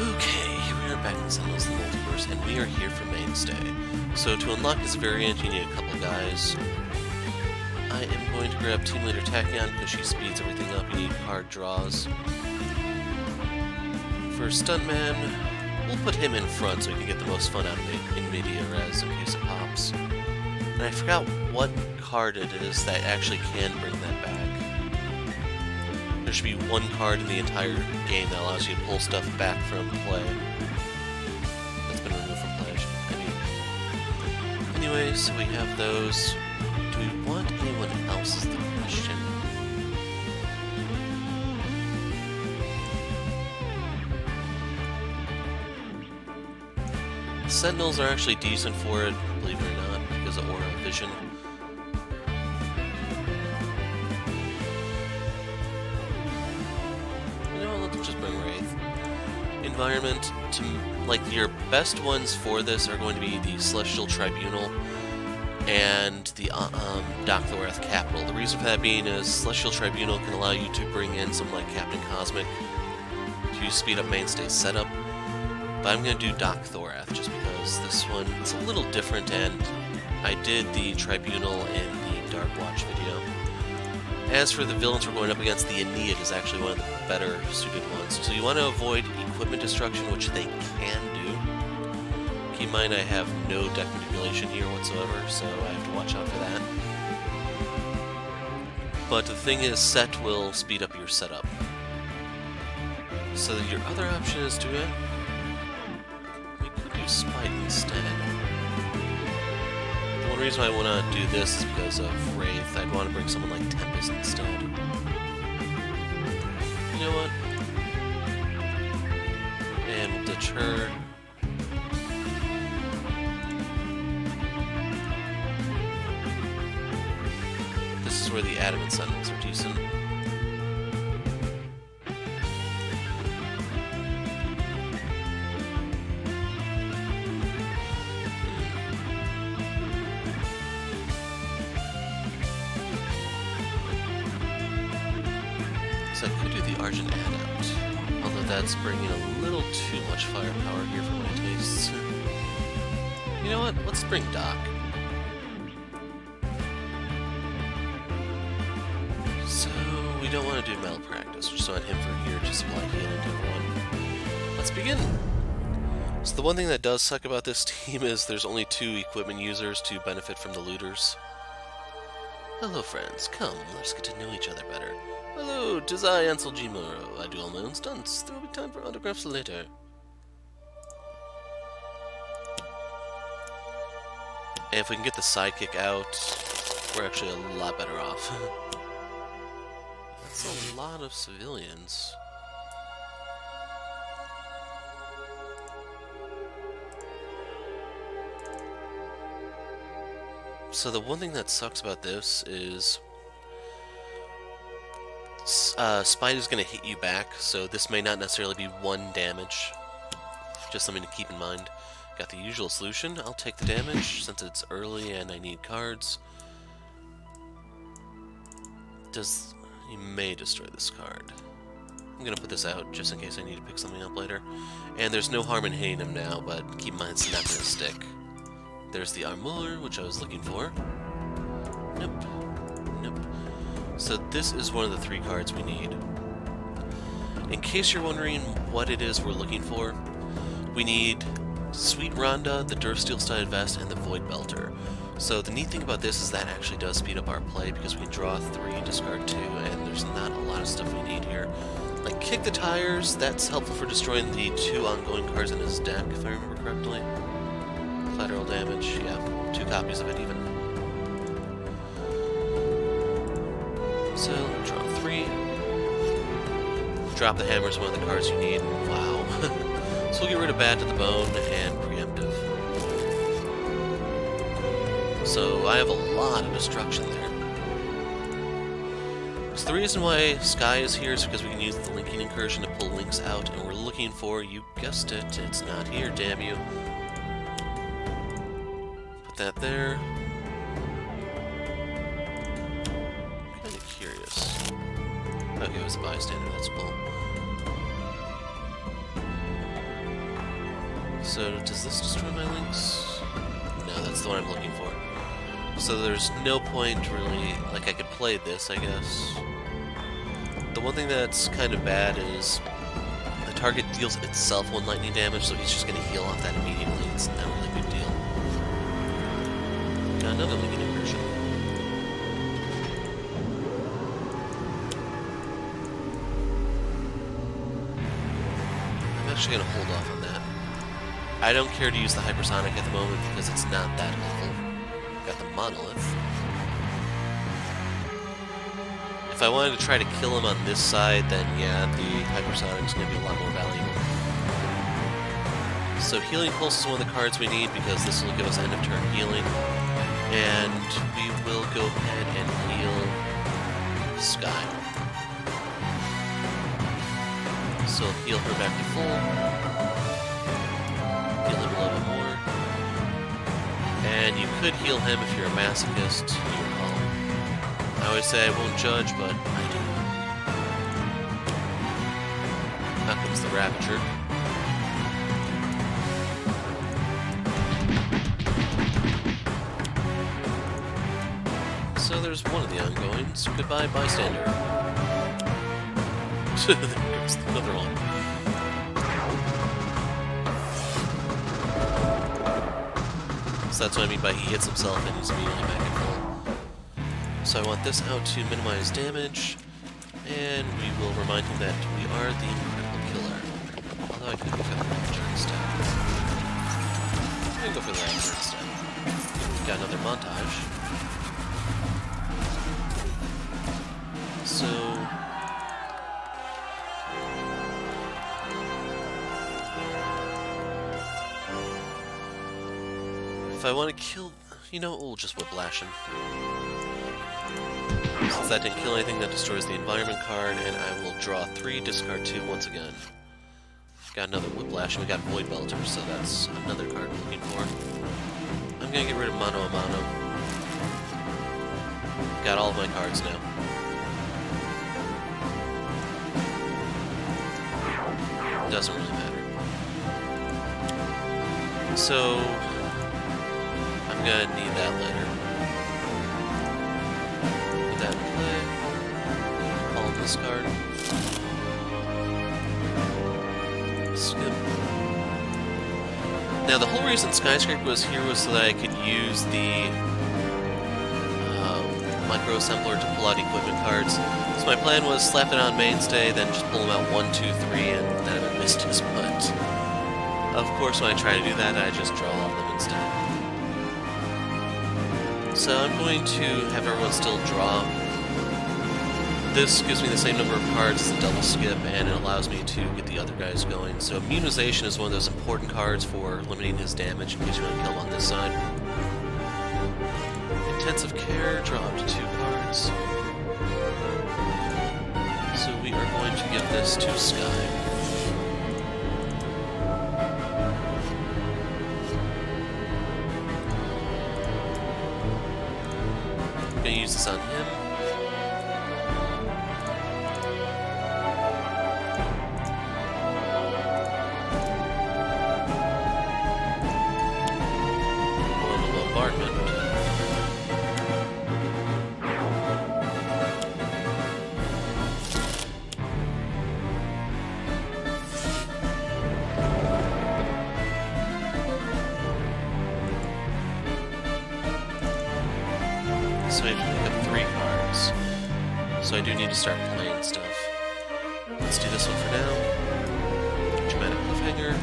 Okay, here we are back in Sentinels, the Multiverse, and we are here for Mainstay. So to unlock this variant, you need a couple guys. I am going to grab Team Leader Tachyon because she speeds everything up. You need card draws. For Stuntman, we'll put him in front so we can get the most fun out of it in media res in case it pops. And I forgot what card it is that actually can bring that back. There should be one card in the entire game that allows you to pull stuff back from play. That's been removed from play, I mean. Anyway, so we have those. Do we want anyone else is the question. Sentinels are actually decent for it, believe it or not, because of Aura Vision. Environment, like your best ones for this are going to be the Celestial Tribunal and the Thorathian Capital. The reason for that being is Celestial Tribunal can allow you to bring in something like Captain Cosmic to speed up Mainstay setup, but I'm going to do Thorathian just because this one is a little different, and I did the Tribunal in the Dark Watch video. As for the villains we're going up against, the Aeneid is actually one of the better suited ones. So you want to avoid equipment destruction, which they can do. Keep in mind I have no deck manipulation here whatsoever, so I have to watch out for that. But the thing is, set will speed up your setup. So your other option is to we could do Spite instead. The one reason I want to do this is because of Wraith. I'd want to bring someone like Tempest instead. You know what? And we'll ditch her. This is where the Adamant Sentinels are decent. I could do the Argent Adept, although that's bringing a little too much firepower here for my tastes. You know what? Let's bring Doc. So, we don't want to do Malpractice, we just want him for here to supply healing to everyone. Let's begin! So the one thing that does suck about this team is there's only 2 equipment users to benefit from the looters. Hello friends, come, let's get to know each other better. Hello, 'tis I, Ansel G. Morrow. I do all my own stunts. There will be time for autographs later. And if we can get the sidekick out, we're actually a lot better off. That's a lot of civilians. So the one thing that sucks about this is Spite is going to hit you back, so this may not necessarily be 1 damage. Just something to keep in mind. Got the usual solution. I'll take the damage since it's early and I need cards. You may destroy this card. I'm going to put this out just in case I need to pick something up later. And there's no harm in hitting him now, but keep in mind it's not going to stick. There's the Armor, which I was looking for. Nope. Nope. So this is one of the 3 cards we need. In case you're wondering what it is we're looking for, we need Sweet Rhonda, the Durasteel Studded Vest, and the Void Belter. So the neat thing about this is that actually does speed up our play because we can draw 3, discard 2, and there's not a lot of stuff we need here. Like Kick the Tires, that's helpful for destroying the 2 ongoing cards in his deck, if I remember correctly. Collateral damage, yeah, 2 copies of it even. So, draw 3. Drop the Hammer is one of the cards you need. Wow. So we'll get rid of Bad to the Bone and Preemptive. So I have a lot of destruction there. So the reason why Sky is here is because we can use the linking incursion to pull links out, and we're looking for, you guessed it, it's not here, damn you. Put that there. Kinda curious. Okay, it was a bystander, that's cool. So, does this destroy my links? No, that's the one I'm looking for. So there's no point really, like I could play this, I guess. The one thing that's kind of bad is the target deals itself 1 lightning damage, so he's just going to heal off that immediately. It's not really a big deal. Got another Lincoln inversion. I'm actually going to hold off on that. I don't care to use the hypersonic at the moment because it's not that helpful. Got the monolith. If I wanted to try to kill him on this side, then yeah, the hypersonic is going to be a lot more valuable. So Healing Pulse is one of the cards we need because this will give us end of turn healing. And we will go ahead and heal Sky. So heal her back to full. Heal him a little bit more. And you could heal him if you're a masochist. Your call. I always say I won't judge, but I do. Out comes the Ravager. So there's one of the ongoings. Goodbye, bystander. There goes another one. So that's what I mean by he hits himself and he's immediately back at full. So I want this out to minimize damage, and we will remind him that we are the Incredible Killer. Although I could go for the Ravager instead. I'm gonna go for the Ravager instead. We've got another montage. So... if I want to kill... you know, we'll just Whiplash him. Since that didn't kill anything, that destroys the environment card, and I will draw 3, discard 2 once again. Got another Whiplash, and we got Void Belter, so that's another card we're looking for. I'm gonna get rid of Mono a Mono. Got all of my cards now. Doesn't really matter. So... I'm gonna need that later. Put that in play. Call this card. Skip. Now the whole reason Skyscraper was here was so that I could use the micro assembler to pull out equipment cards. So my plan was slap it on Mainstay, then just pull them out 1, 2, 3, and then I missed his butt. Of course, when I try to do that, I just draw all of them instead. So I'm going to have everyone still draw. This gives me the same number of cards as a double skip, and it allows me to get the other guys going. So Immunization is one of those important cards for limiting his damage in case you want to kill him on this side. Intensive Care, draw up to 2 cards. So we are going to give this to Sky. I'm going to use this on him. So I have to pick up 3 cards. So I do need to start playing stuff. Let's do this one for now. Dramatic Cliffhanger.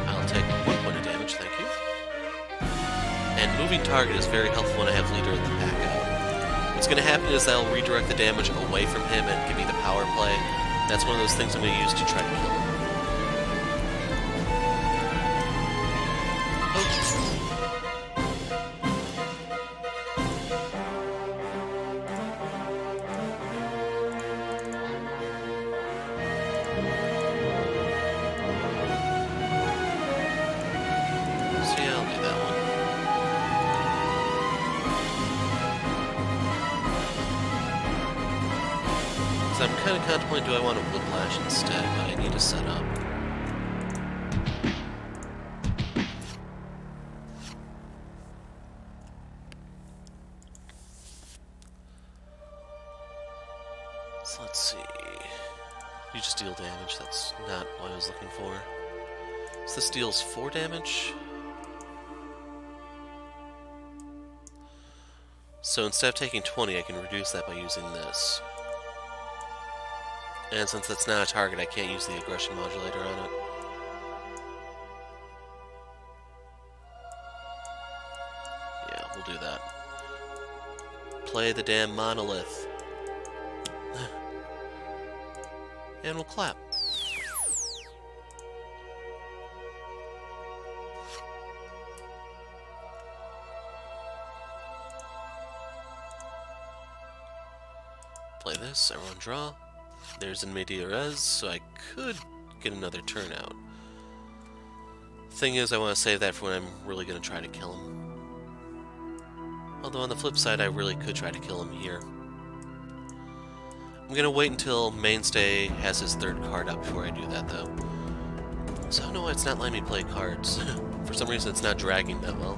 I'll take 1 point of damage, thank you. And moving target is very helpful when I have Leader in the back out. What's going to happen is I'll redirect the damage away from him and give me the power play. That's one of those things I'm going to use to try to kill him. I'm kind of contemplating, do I want to Whiplash instead, but I need to set up. damage. That's not what I was looking for. So this deals 4 damage. So instead of taking 20, I can reduce that by using this. And since that's not a target, I can't use the aggression modulator on it. Yeah, we'll do that. Play the damn monolith. And we'll clap. Play this, everyone draw. There's an Medico res, so I could get another turn out. Thing is, I want to save that for when I'm really going to try to kill him. Although on the flip side, I really could try to kill him here. I'm going to wait until Mainstay has his 3rd card out before I do that, though. So I don't know why it's not letting me play cards. For some reason, it's not dragging that well.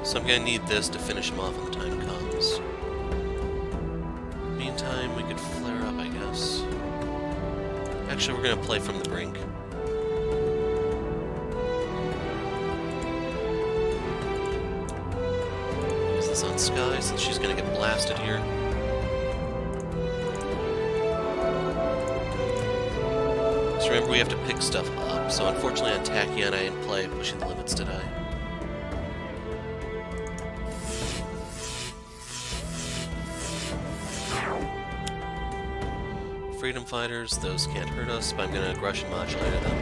So I'm going to need this to finish him off when the time comes. Meantime, we could flare up, I guess. Actually, we're going to play from the brink. Use this on Sky, since she's going to get blasted here. Just remember, we have to pick stuff up, so unfortunately on Tachyon I didn't play Pushing the Limits, did I? Freedom Fighters, those can't hurt us, but I'm going to aggression modulator them.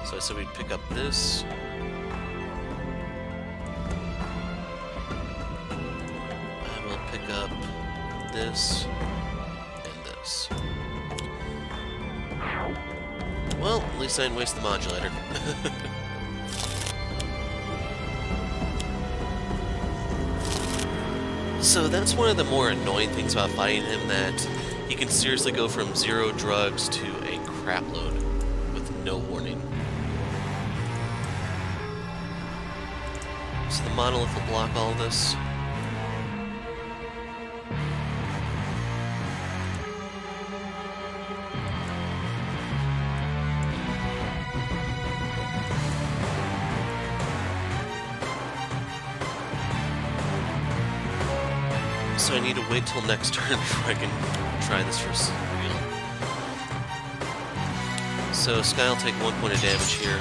So I said we'd pick up this. I will pick up this and this. Well, at least I didn't waste the modulator. So that's one of the more annoying things about fighting him, that he can seriously go from 0 drugs to a crap load with no warning. So the monolith will block all this. So I need to wait till next turn before I can try this for real. So Sky will take 1 point of damage here.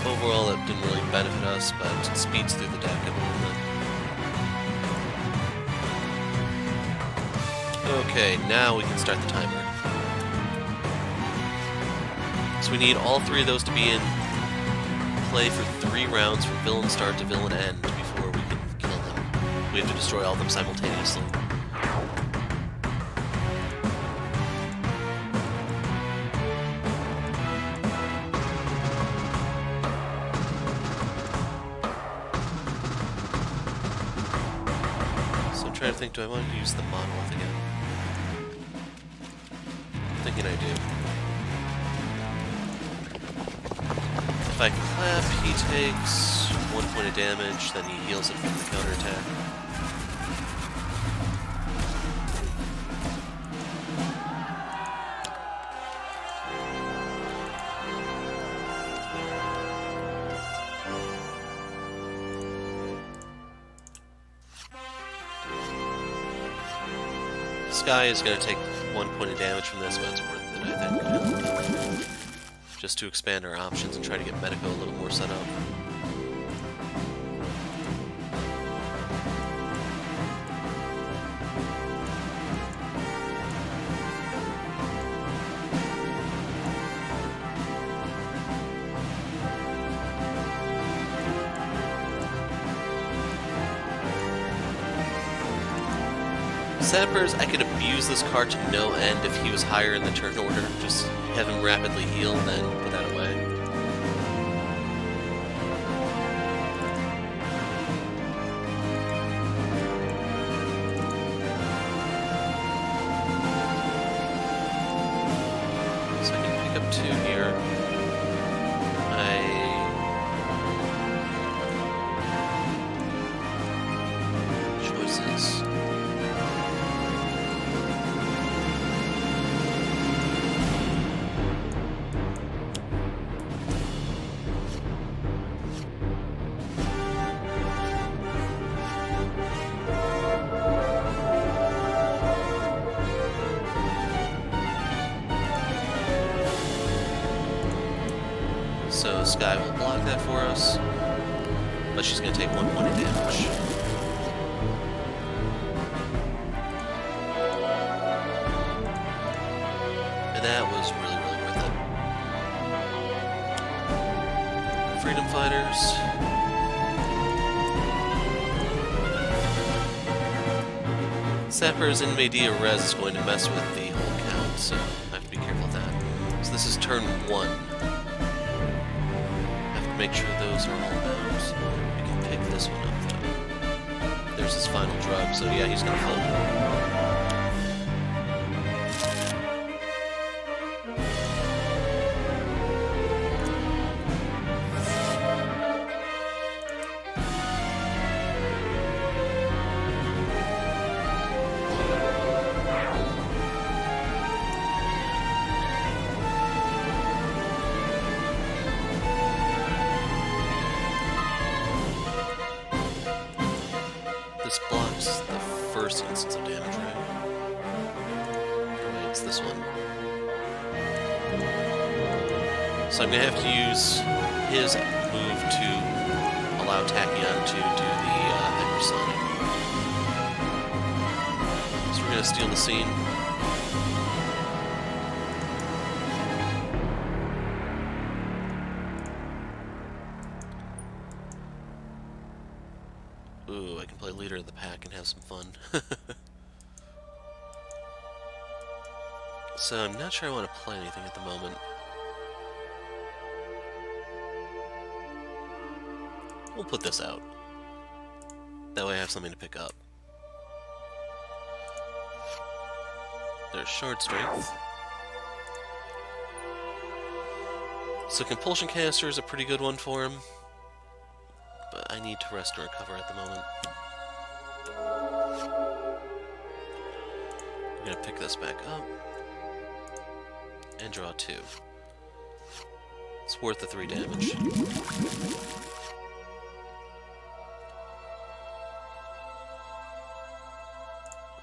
Overall, that didn't really benefit us, but it speeds through the deck a little bit. Okay, now we can start the timer. So we need all 3 of those to be in play for 3 rounds from villain start to villain end before we can kill them. We have to destroy all of them simultaneously. So I'm trying to think, do I want to use the monolith again? I'm thinking I do. If I clap, he takes 1 point of damage, then he heals it from the counterattack. Sky is going to take 1 point of damage from this, but it's worth it, I think. Just to expand our options and try to get Medico a little more set up. Sappers, I could abuse this card to no end if he was higher in the turn order. Just have him rapidly heal, then put that away. 2 here. Choices. So Sky will block that for us, but she's going to take 1 point of damage. And that was really, really worth it. Freedom Fighters. Sapper's Invadia Res is going to mess with the whole count, so I have to be careful with that. So this is turn 1. Make sure those are all out. We can pick this one up though. There's his final drug, so yeah, he's gonna fold. This blocks the first instance of damage, right? Right, it's this one. So I'm going to have to use his move to allow Tachyon to do the hypersonic. So we're going to steal the scene. Ooh, I can play leader of the pack and have some fun. So I'm not sure I want to play anything at the moment. We'll put this out. That way I have something to pick up. There's short strength. So Compulsion Caster is a pretty good one for him. But I need to rest and recover at the moment. I'm going to pick this back up. And draw 2. It's worth the 3 damage.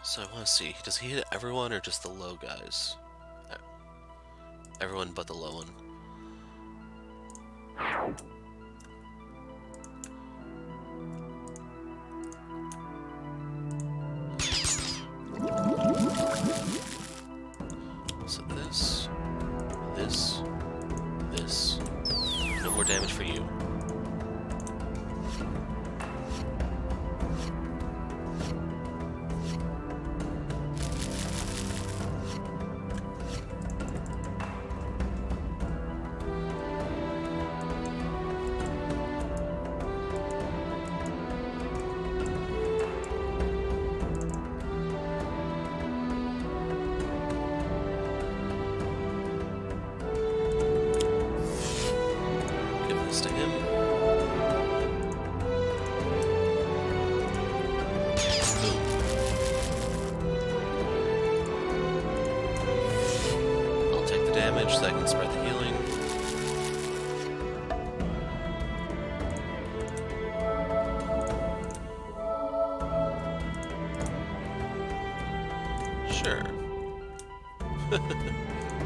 So I want to see, does he hit everyone or just the low guys? Everyone but the low one. So this. No more damage for you. To him. Boom. I'll take the damage so I can spread the healing. Sure.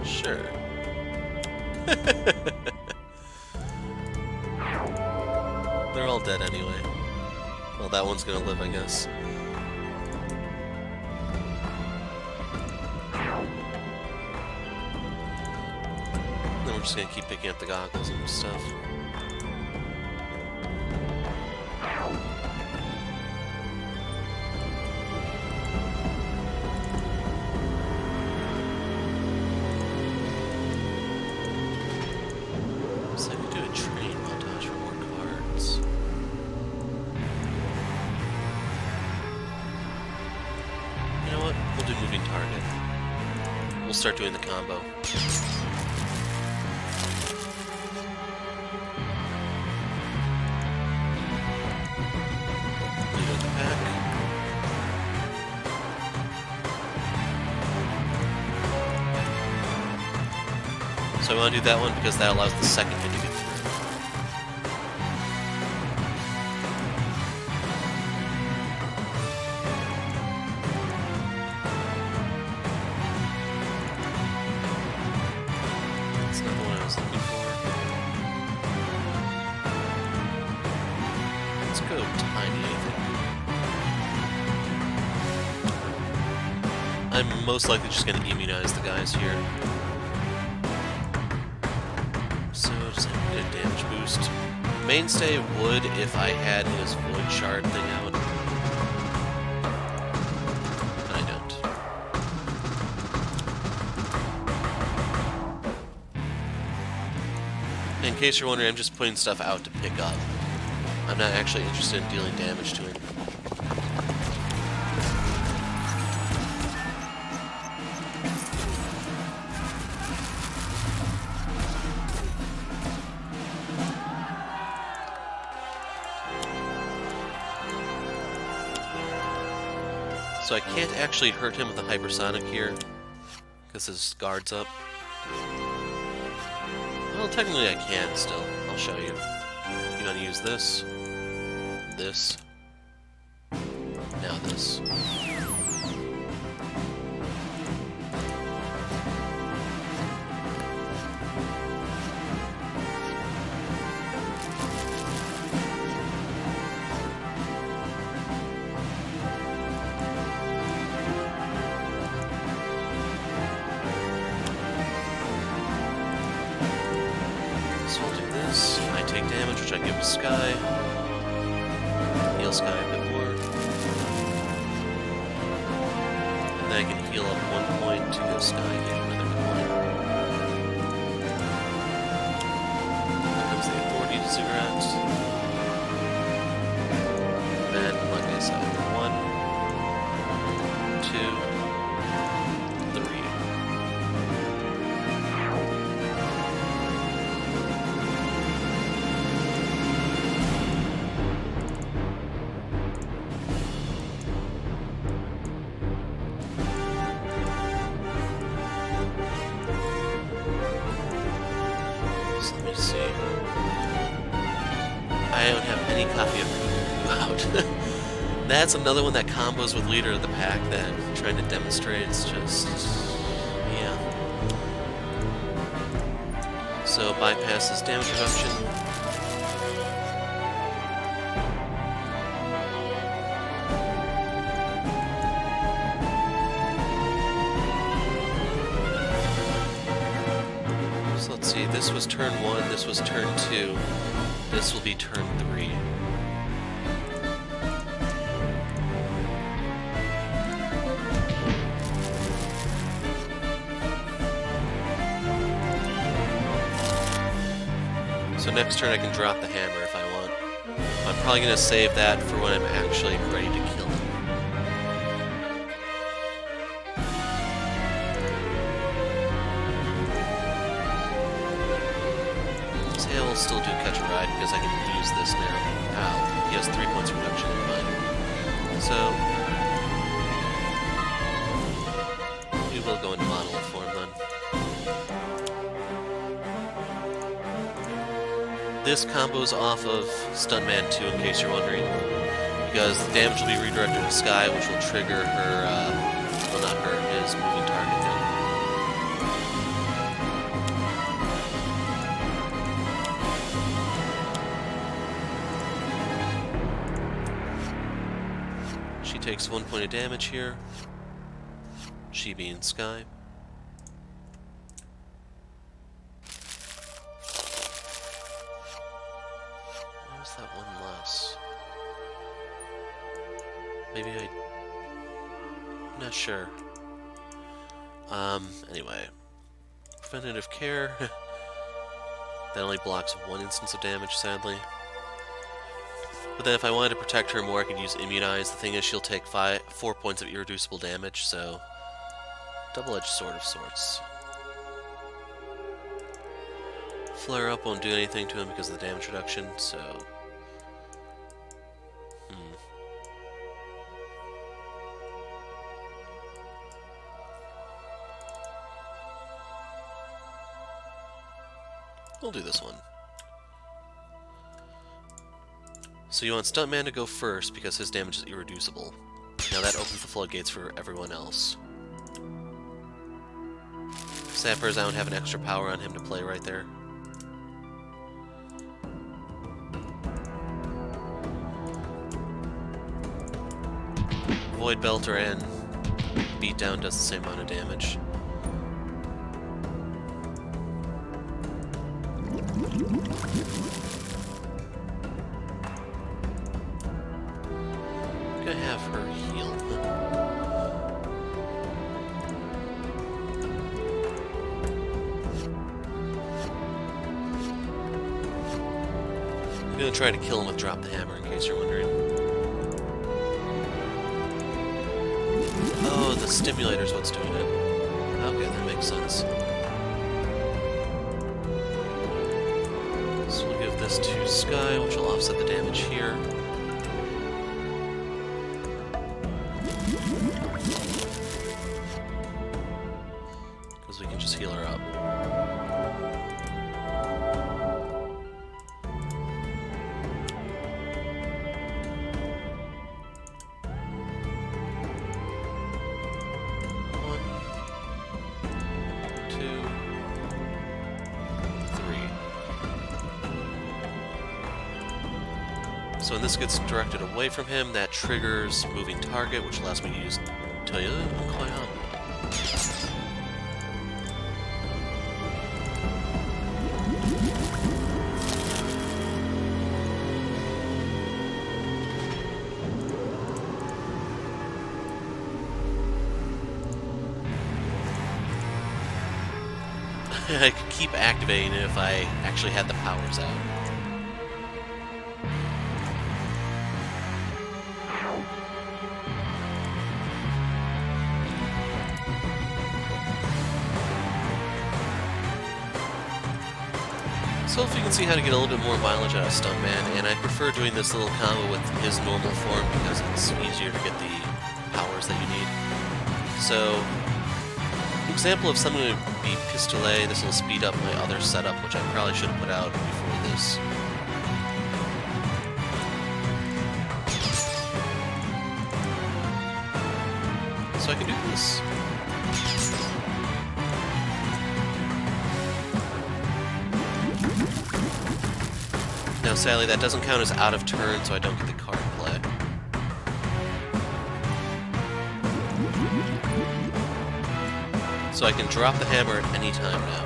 Sure. They're all dead anyway. Well, that one's gonna live, I guess. Then we're just gonna keep picking up the goggles and stuff. So I could do a train montage for more cards. You know what? We'll do moving target. We'll start doing the combo. So I want to do that one because that allows the second hit to get through. That's not the one I was looking for. Let's go tiny, I think. I'm most likely just going to immunize the guys here. So just get a damage boost. Mainstay would if I had his Void Shard thing out. But I don't. In case you're wondering, I'm just putting stuff out to pick up. I'm not actually interested in dealing damage to him. So I can't actually hurt him with a hypersonic here, because his guard's up. Well, technically I can still. I'll show you. You want to use this, this, now this. I take damage, which I give to Sky. Heal Sky a bit more. And then I can heal up 1 point to go Sky and get another point. Here comes the Authority to Ziggurat. And like I said, 1, 2, 3. I don't have any copy of Coute out. That's another one that combos with Leader of the Pack that I'm trying to demonstrate. It's just... yeah. So bypasses damage reduction. So let's see, this was turn 1, this was turn 2. This will be turn 3. So next turn I can drop the hammer if I want. I'm probably going to save that for when I'm actually ready to kill him. I will still do catch a ride because I can use this now. Ow, he has 3 points reduction in mine. So we will go into monolith form then. This combos off of Stuntman 2 in case you're wondering, because the damage will be redirected to Sky, which will trigger her, well not her, his moving target thing. She takes 1 point of damage here. She being Sky. What was that one less? Maybe I'm not sure. Anyway. Preventative care. That only blocks 1 instance of damage, sadly. But then if I wanted to protect her more, I could use Immunize. The thing is, she'll take 4 points of irreducible damage, so... double-edged sword of sorts. Flare Up won't do anything to him because of the damage reduction, so... We'll do this one. So you want Stuntman to go first because his damage is irreducible. Now that opens the floodgates for everyone else. Sappers, I don't have an extra power on him to play right there. Void Belter and Beatdown does the same amount of damage. I'm gonna have her heal. I'm gonna try to kill him with Drop the Hammer, in case you're wondering. Oh, the stimulator's what's doing it. Okay, that makes sense. So we'll give this to Sky, which will offset the damage here. Because we can just heal her up. So when this gets directed away from him, that triggers moving target, which allows me to use Incroyable. I could keep activating it if I actually had the powers out. So if you can see how to get a little bit more mileage out of Stuntman, and I prefer doing this little combo with his normal form because it's easier to get the powers that you need. So, an example of something would be Pistollet. This will speed up my other setup, which I probably should have put out before this. So I can do this. Now, sadly, that doesn't count as out of turn, so I don't get the card play. So I can drop the hammer at any time now.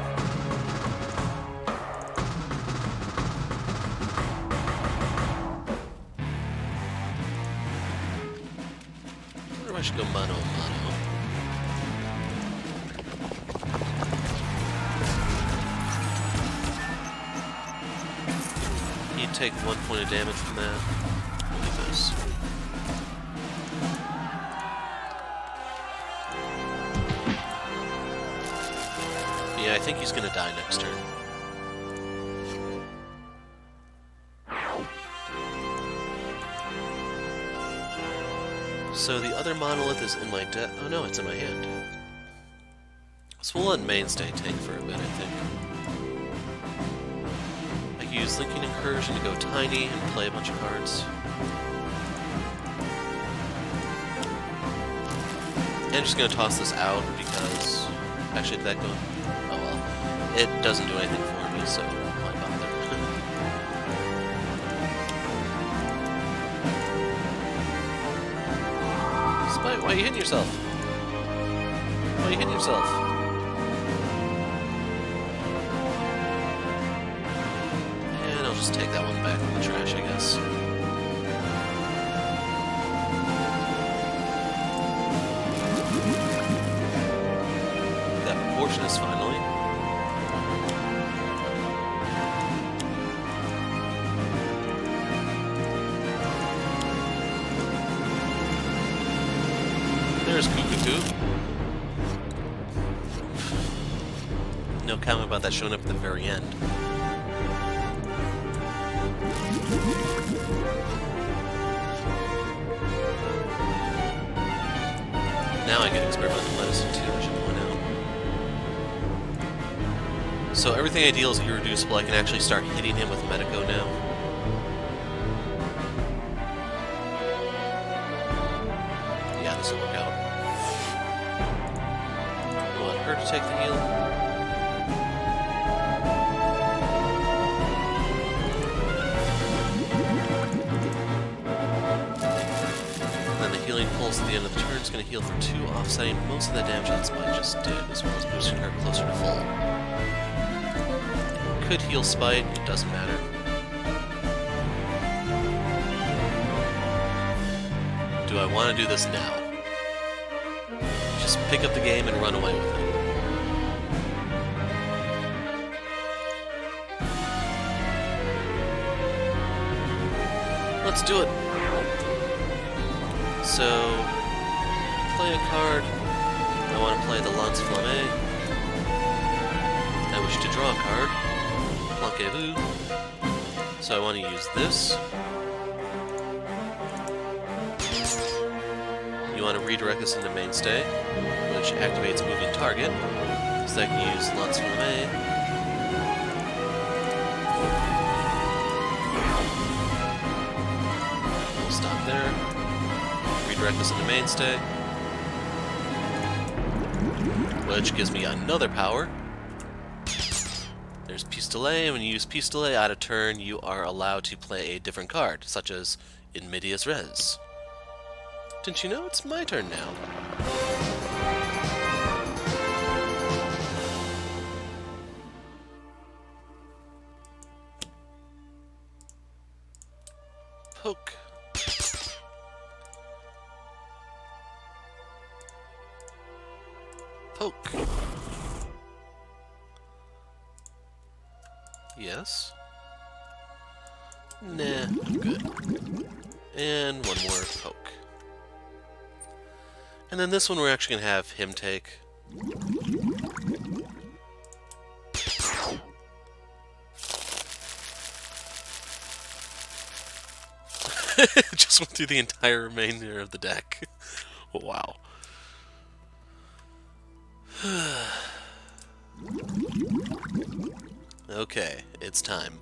I wonder if I should go mono. Take 1 point of damage from that. Look at this. Yeah, I think he's gonna die next turn. So the other monolith is in my deck. Oh no, it's in my hand. So we'll let Mainstay tank for a bit, I think. Use Linking Incursion to go tiny and play a bunch of cards. And I'm just going to toss this out because... Actually, did that go... Oh well. It doesn't do anything for me, so why bother? Spite, why are you hitting yourself? Why are you hitting yourself? Just take that one back from the trash, I guess. Got Proportionist finally. There's Coute. No comment about that showing up at the very end. Now I get experimental medicine too, I should point out. So everything I deal is irreducible. I can actually start hitting him with Medico now. Yeah, this will work out. I want her to take the heal. Healing pulse at the end of the turn is going to heal for 2, offsetting most of the damage that Spite just did, as well as boosting her closer to full. Could heal Spite, it doesn't matter. Do I want to do this now? Just pick up the game and run away with it. Let's do it! So, play a card. I want to play the Lance Flamme. I wish to draw a card. Planquez-vous. So I want to use this. You want to redirect this into Mainstay, which activates moving target. So I can use Lance Flamme. We'll stop there. Redirect this into Mainstay, which gives me another power. There's Pistollet, and when you use Pistollet out of turn, you are allowed to play a different card, such as in medias res. Didn't you know? It's my turn now. Poke. Poke. Yes. Nah, good. And one more poke. And then this one we're actually going to have him take. Just went through the entire remainder of the deck. Wow. Okay, it's time.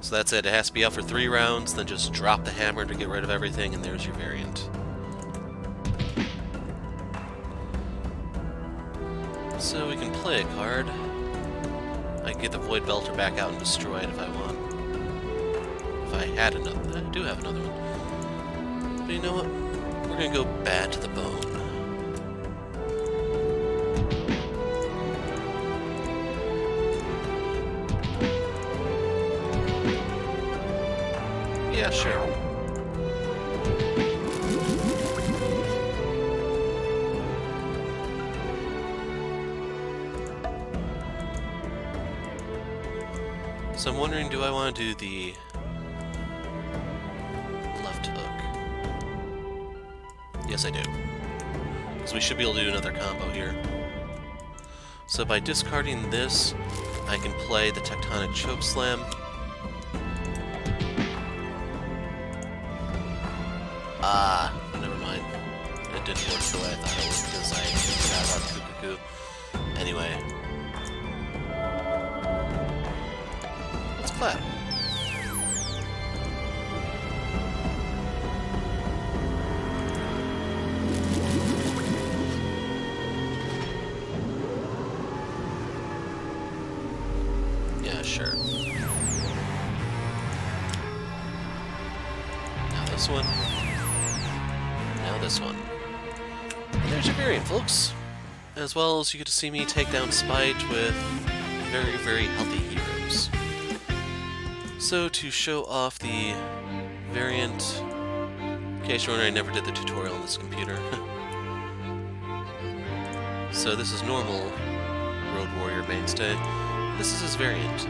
So that's it. It has to be out for 3 rounds, then just drop the hammer to get rid of everything, and there's your variant. So we can play a card. I can get the Void Belter back out and destroy it if I want. If I had another. I do have another one. But you know what? We're gonna go bad to the bone. Yeah, sure. So I'm wondering, do I want to do the left hook? Yes, I do. Because we should be able to do another combo here. So by discarding this, I can play the Tectonic Chokeslam. Ah, never mind. It didn't work the way I thought it would because I forgot about Coute. Anyway. Let's clap. Yeah, sure. Now this one. Now this one. And there's your variant, folks. As well as you get to see me take down Spite with very, very healthy heroes. So to show off the variant, in case you're wondering, I never did the tutorial on this computer. So this is normal Road Warrior Mainstay. This is his variant.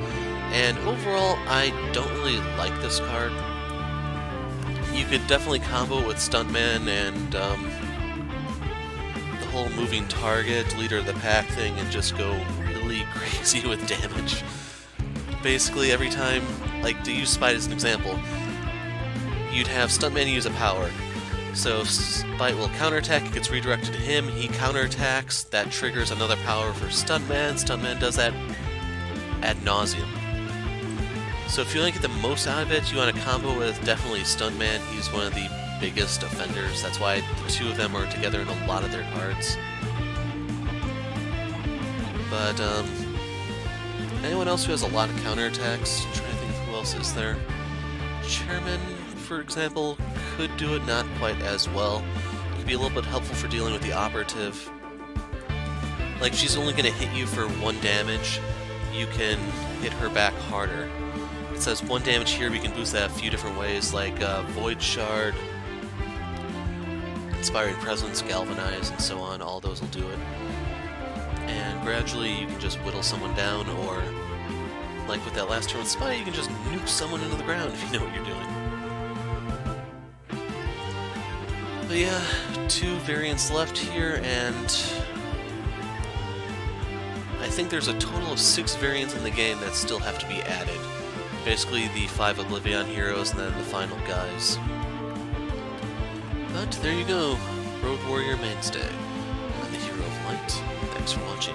And overall, I don't really like this card. You could definitely combo with Stuntman and the whole moving target, leader of the pack thing, and just go really crazy with damage. Basically, every time, like, to use Spite as an example, you'd have Stuntman use a power. So Spite will counterattack, it gets redirected to him, he counterattacks, that triggers another power for Stuntman. Stuntman does that ad nauseum. So if you want to get the most out of it, you want to combo with definitely Stuntman. He's one of the biggest offenders. That's why the two of them are together in a lot of their cards. But anyone else who has a lot of counterattacks? I'm trying to think of who else is there. Chairman, for example, could do it, not quite as well. It could be a little bit helpful for dealing with the operative. Like, she's only going to hit you for 1 damage. You can hit her back harder. It says 1 damage here, we can boost that a few different ways, like Void Shard, Inspiring Presence, Galvanize, and so on. All those will do it. And gradually you can just whittle someone down, or, like with that last turn with Spite, you can just nuke someone into the ground if you know what you're doing. But yeah, 2 variants left here, and I think there's a total of 6 variants in the game that still have to be added. Basically the 5 Oblivion heroes and then the final guys. But there you go, Road Warrior Mainstay. I'm the Hero of Light. Thanks for watching.